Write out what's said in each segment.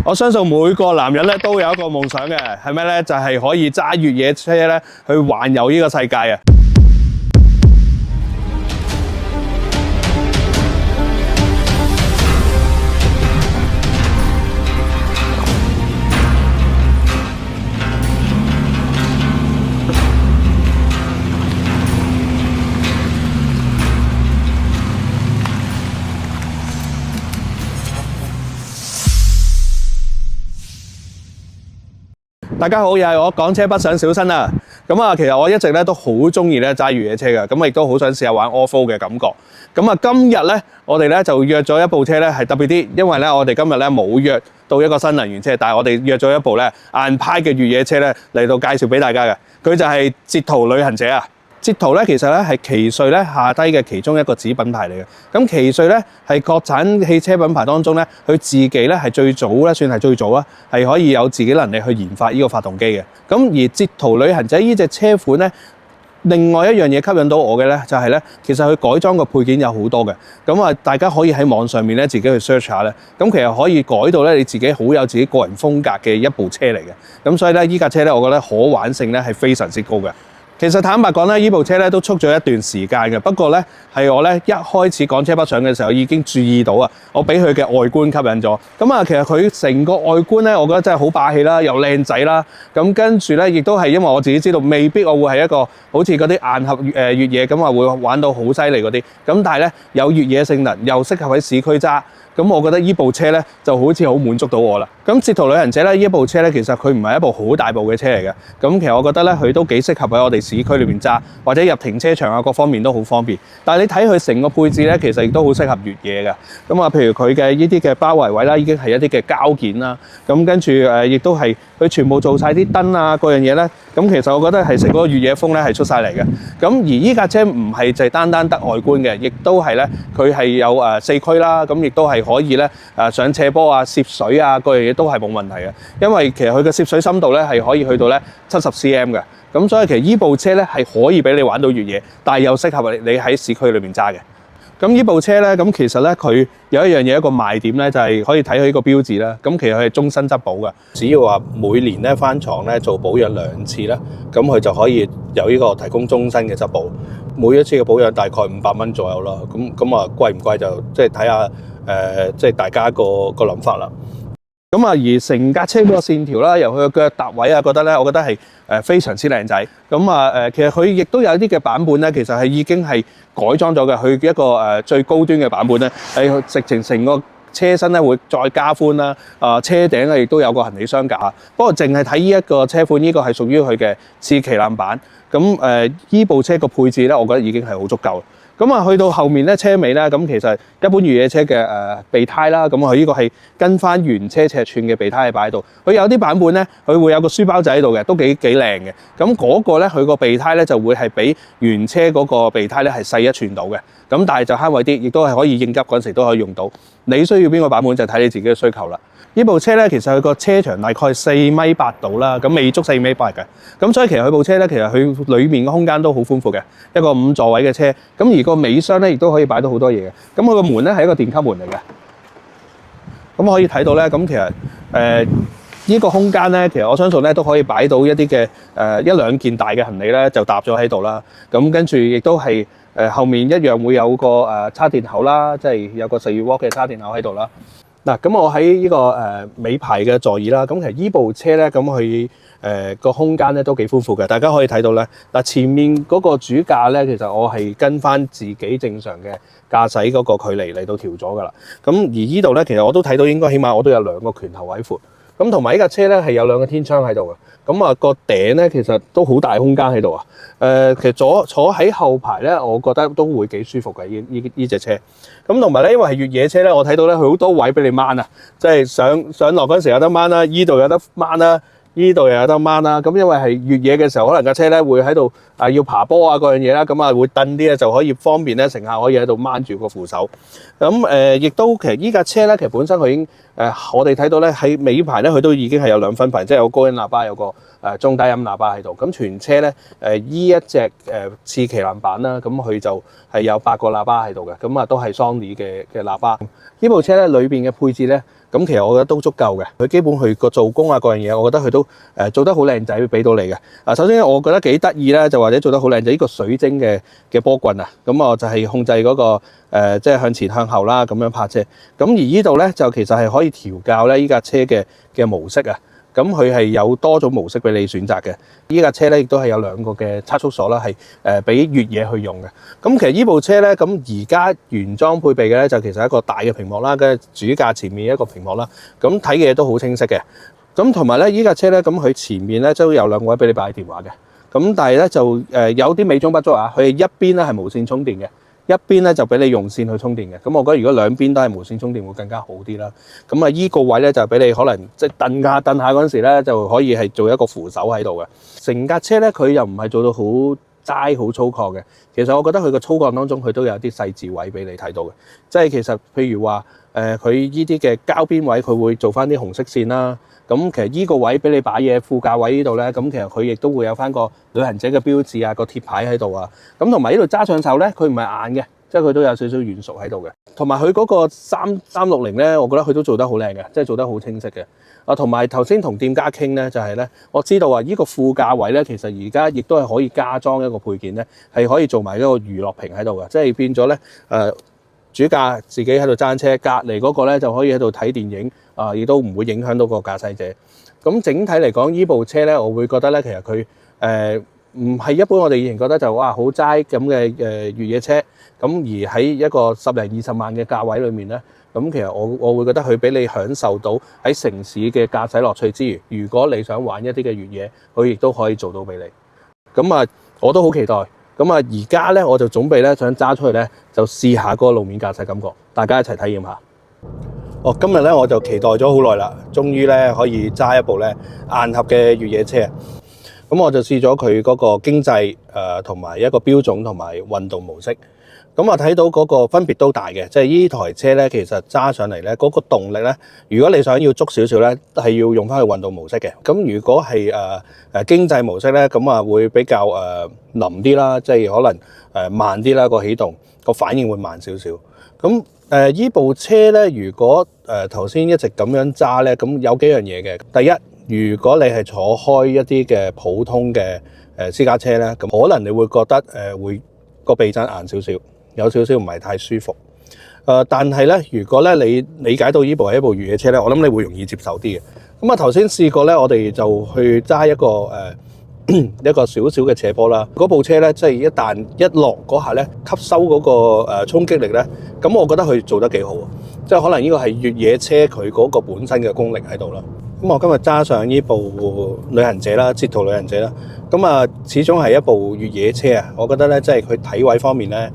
我相信每個男人咧都有一個夢想嘅，係咩咧？就係可以揸越野車咧去環遊呢個世界啊！大家好，又係我港車北上小新啊！其實我一直咧都好中意咧揸越野車嘅，咁亦都好想試下玩 off-road 嘅感覺。今日咧我哋咧就約咗一部車咧係特別啲，因為咧我哋今日咧冇約到一個新能源車，但係我哋約咗一部咧硬派嘅越野車咧嚟到介紹俾大家嘅。佢就係捷途旅行者啊！捷途咧其實咧係奇瑞咧下低嘅其中一個子品牌嚟嘅。咁奇瑞咧係國產汽車品牌當中咧，佢自己咧係最早咧，算係最早啊，係可以有自己能力去研發呢個發動機嘅。而捷途旅行者呢隻車款咧，另外一樣嘢吸引到我嘅咧，就係咧，其實佢改裝嘅配件有好多嘅。大家可以喺網上面咧自己去 search 下咧，其實可以改到咧你自己好有自己個人風格嘅一部車嚟嘅。所以咧呢架車咧，我覺得可玩性咧係非常之高嘅。其實坦白講咧，呢部車咧都出咗一段時間嘅，不過咧係我咧一開始港車北上嘅時候已經注意到啊，我俾佢嘅外觀吸引咗。其實佢成個外觀咧，我覺得真係好霸氣啦，又靚仔啦。跟住咧，亦都係因為我自己知道，未必我會係一個好似嗰啲硬核越野咁會玩到好犀利嗰啲。但係咧有越野性能，又適合喺市區揸。我覺得呢部車咧就好似好滿足到我啦。捷途旅行者咧呢一部車咧，其實佢唔係一部好大部嘅車嚟嘅。其實我覺得咧佢都幾適合喺我哋市區裏邊揸，或者入停車場啊各方面都好方便。但係你睇佢成個配置咧，其實亦都好適合越野嘅。譬如佢嘅呢啲嘅包圍位啦，已經係一啲嘅膠件啦。跟住亦都係佢全部做晒啲燈啊各樣嘢咧。其實我覺得係成個越野風咧係出晒嚟嘅。而呢架車唔係就係單單得外觀嘅，亦都係咧佢係有四驅啦，亦都係可以咧上斜坡啊、涉水啊各樣嘢都係冇問題嘅。因為其實佢嘅涉水深度咧係可以去到咧70 cm 嘅。所以其實呢部車咧係可以俾你玩到越野，但係又適合你喺市區裏面揸嘅。呢部車咧，其實咧佢有一樣嘢一個賣點咧，就係可以睇佢呢個標誌啦。其實佢係終身質保嘅，只要話每年咧翻廠咧做保養2次啦，佢就可以有呢個提供終身嘅質保。每一次嘅保養大概500蚊左右啦。貴唔貴就即係睇下即係大家個諗法啦。而成架車嗰個線條啦，由佢嘅腳踏位啊，我覺得係非常之靚仔。其實佢亦都有啲嘅版本咧，其實係已經係改裝咗嘅。佢一個最高端嘅版本咧，係直情成個車身咧會再加寬啦。車頂咧亦都有個行李箱架。不過淨係睇呢一個車款，呢個係屬於佢嘅次旗艦版。呢部車個配置咧，我覺得已經係好足夠。去到後面咧，車尾咧，其實一般越野車嘅備胎啦，佢呢個係跟翻原車尺寸嘅備胎係擺喺度。佢有啲版本咧，佢會有個書包仔喺度嘅，都幾靚嘅。嗰個咧，佢個備胎咧就會係比原車嗰個備胎咧係細1寸到嘅。但係就慳位啲，亦都係可以應急嗰陣時都可以用到。你需要邊個版本就睇你自己嘅需求啦。呢部車咧，其實佢個車長大概4.8米度啦，未足4.8米嘅。所以其實佢部車咧，其實佢裏面嘅空間都好寬闊嘅，一個5座位嘅車。而個尾箱咧，亦都可以擺到好多嘢嘅。佢個門咧係一個電級門嚟嘅。可以睇到咧，其實呢個空間咧，其實我相信咧都可以擺到一啲嘅1-2件大嘅行李咧，就搭咗喺度啦。跟住亦都係後面一樣會有個插電口啦，即係有個12V嘅插電口喺度啦。我喺呢個尾排嘅座椅啦，其實呢部車咧，佢個空間咧都幾寬闊嘅，大家可以睇到咧。前面嗰個主駕咧，其實我係跟翻自己正常嘅駕駛嗰個距離嚟到調咗噶啦。而呢度咧，其實我都睇到應該起碼我都有2個拳頭位闊。同埋呢架車咧係有2個天窗喺度嘅。個頂咧其實都好大空間喺度啊。其實坐喺後排咧，我覺得都會幾舒服嘅呢隻車。同埋咧，因為係越野車咧，我睇到咧佢好多位俾你掹啊，即係上落嗰陣時有得掹啦，依度有得掹啦。呢度又有得掹啦，因為係越野嘅時候，可能架車咧會喺度要爬坡啊嗰樣嘢啦，會蹬啲咧就可以方便咧乘客可以喺度掹住個扶手。亦都其實依架車咧，其實本身佢已經我哋睇到咧喺尾排咧，佢都已經係有2分頻，即係有高音喇叭，有個中低音喇叭喺度。全車咧依一隻次旗艦版啦，佢就係有8個喇叭喺度嘅，都係 Sony 嘅喇叭。呢部車咧裏邊嘅配置咧，咁其實我覺得都足夠嘅。佢基本佢個做工啊各樣嘢，我覺得佢都做得好靚仔，俾到你嘅。首先我覺得幾得意咧，就或者做得好靚仔，呢個水晶嘅波棍啊，咁我就係控制嗰個即係向前向後啦，咁樣泊車。咁而呢度咧就其實係可以調校咧依架車嘅模式啊。咁佢係有多種模式俾你選擇嘅。依架車咧亦都係有2個嘅測速鎖啦，係俾越野去用嘅。咁其實呢部車咧，咁而家原裝配備嘅咧就其實一個大嘅屏幕啦，跟住主駕前面一個屏幕啦，咁睇嘅嘢都好清晰嘅。咁同埋咧依架車咧，咁佢前面咧都有2個位俾你擺電話嘅。咁但係咧就有啲美中不足啊，佢一邊咧係無線充電嘅。一邊咧就俾你用線去充電嘅，咁我覺得如果兩邊都係無線充電會更加好啲啦。咁啊依個位咧就俾你可能即係蹬下嗰陣時咧就可以係做一個扶手喺度嘅。成架車咧佢又唔係做到好齋好粗獷嘅，其實我覺得佢個粗獷當中佢都有啲細緻位俾你睇到嘅。即係其實譬如話佢依啲嘅膠邊位佢會做翻啲紅色線啦。咁其實依個位俾你擺嘢，副駕位呢度咧，咁其實佢亦都會有翻個旅行者嘅標誌啊，個貼牌喺度啊。咁同埋呢度揸上手咧，佢唔係硬嘅，即係佢都有少少軟熟喺度嘅。同埋佢嗰個360咧，我覺得佢都做得好靚嘅，即係做得好清晰嘅。同埋頭先同店家傾咧，就係咧，我知道呢個副駕位咧，其實而家亦都係可以加裝一個配件咧，係可以做埋一個娛樂屏喺度嘅，即係變咗咧主駕自己喺度揸車，隔離嗰個咧就可以喺度睇電影，亦都唔會影響到個駕駛者。咁整體嚟講，呢部車咧，我會覺得咧，其實佢唔係一般我哋以前覺得就哇好齋咁嘅越野車。咁而喺一個10零20萬嘅價位裏面咧，咁其實我會覺得佢俾你享受到喺城市嘅駕駛樂趣之餘，如果你想玩一啲嘅越野，佢亦都可以做到俾你。咁我都好期待。咁而家咧我就準備咧想揸出去咧，就試下嗰個路面駕駛感覺，大家一齊體驗下。今日咧我就期待咗好耐啦，終於咧可以揸一部咧硬盒嘅越野車。咁我就試咗佢嗰個經濟同埋一個標準同埋運動模式。咁睇到嗰個分別都大嘅，即係呢台車咧，其實揸上嚟咧嗰個動力咧，如果你想要足少少咧，係要用翻去運動模式嘅。咁如果係經濟模式咧，咁會比較腍啲啦，即係可能慢啲啦，個起動個反應會慢少少。咁依部車咧，如果頭先一直咁樣揸咧，咁有幾樣嘢嘅。第一，如果你係坐開一啲嘅普通嘅私家車咧，咁可能你會覺得會個避震硬少少。有少少唔係太舒服，但係咧，如果咧你理解到呢部係一部越野車咧，我諗你會容易接受啲嘅。咁頭先試過咧，我哋就去揸一個一個少少嘅斜坡啦。嗰部車咧，即係一旦一落嗰下咧，吸收嗰個衝擊力咧，咁我覺得佢做得幾好，即係可能呢個係越野車佢嗰個本身嘅功力喺度啦。咁我今日揸上呢部旅行者啦，捷途旅行者啦。咁始終係一部越野車啊，我覺得咧，即係佢體位方面咧，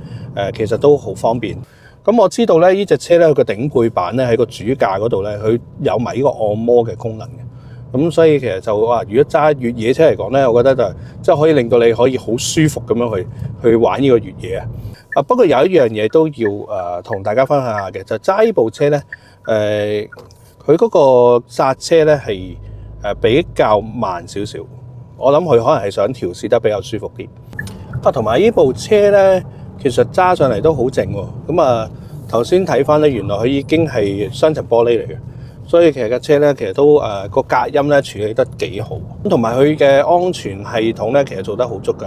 其實都好方便。咁我知道咧，呢隻車咧，佢個頂配版咧喺個主駕嗰度咧，佢有埋呢個按摩嘅功能嘅。咁所以其實就話，如果揸越野車嚟講咧，我覺得就即係可以令到你可以好舒服咁樣去玩呢個越野啊。不過有一樣嘢都要同大家分享下嘅，就揸呢部車咧，佢嗰個剎車咧係比較慢少少。我諗佢可能係想調試得比較舒服啲。同埋呢部車咧，其實揸上嚟都好靜喎。咁頭先睇翻咧，原來佢已經係雙層玻璃嚟嘅，所以其實架車咧，其實都個隔音咧處理得幾好。咁同埋佢嘅安全系統咧，其實做得好足嘅，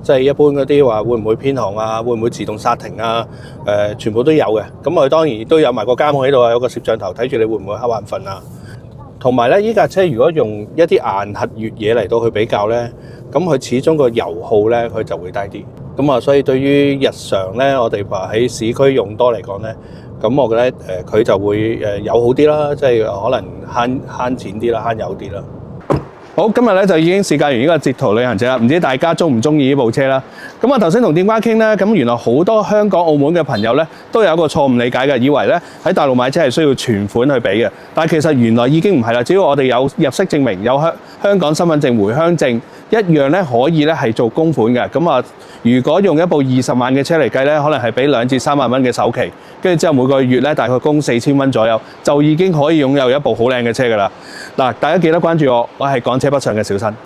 即係一般嗰啲話會唔會偏航啊，會唔會自動剎停啊，全部都有嘅。咁佢當然亦都有埋個監控喺度啊，有個攝像頭睇住你會唔會瞌眼瞓啊。同埋咧，依架車如果用一啲硬核越野嚟到去比較咧，咁佢始終個油耗咧，佢就會低啲。咁所以對於日常咧，我哋話喺市區用多嚟講咧，咁我覺得佢就會友好啲啦，即係可能慳錢啲啦，慳油啲啦。好，今日咧就已經試駕完呢個捷途旅行者啦，唔知大家中唔中意呢部車啦？咁頭先同店家傾咧，咁原來好多香港、澳門嘅朋友咧都有一個錯誤理解嘅，以為咧喺大陸買車係需要存款去俾嘅，但係其實原來已經唔係啦，只要我哋有入息證明、有香港身份證、回鄉證，一樣咧可以咧係做供款嘅。咁如果用一部20萬嘅車嚟計咧，可能係俾2至3萬蚊嘅首期，跟住之後每個月咧大概供4000蚊左右，就已經可以擁有一部好靚嘅車㗎啦。嗱，大家記得關注我係港車北上嘅小新。